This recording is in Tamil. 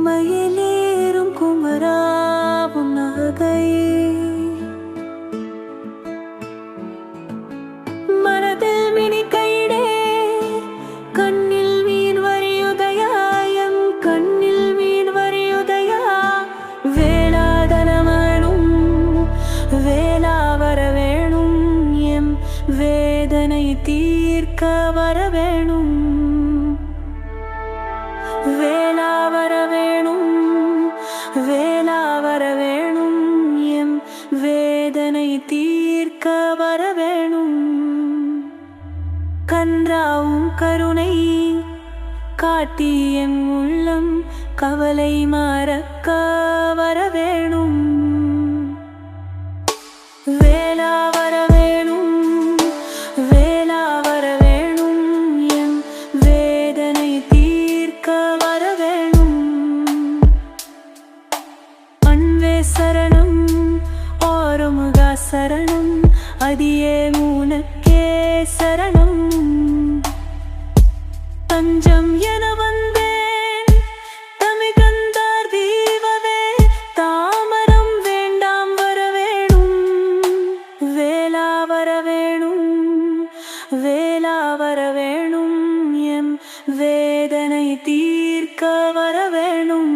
மயிலேறும் குமராவும் நகை மனதில் மினி கைடே கண்ணில் மீன் வரியுதயாயம் கண்ணில் மீன் வரியுதயா வேளாதனமனும் வேளா வரவேணும் எம் வேதனை தீர்க்க வரவேணும் வேளா வரவேணும் வேளா வரவேணும் எம் வேதனை தீர்க்க வரவேணும் கன்றாவும் கருணை காட்டி எம் உள்ளம் கவலை மறக்க வரவேணும் வேளா வரவேணும் வேளா வரவேணும் எம் வேதனை தீர்க்க வரவேணும் அன்பே சரணம் ஆறுமுகா சரணம் அதியே உனக்கே சரணம் தஞ்சம் என வந்தேன் தமிழ்கந்தார் தீபவே தாமரம் வேண்டாம் வரவேணும் வேளா வரவேணும் வேளா வரவேணும் எம் வேதனை தீர்க்க வரவேணும்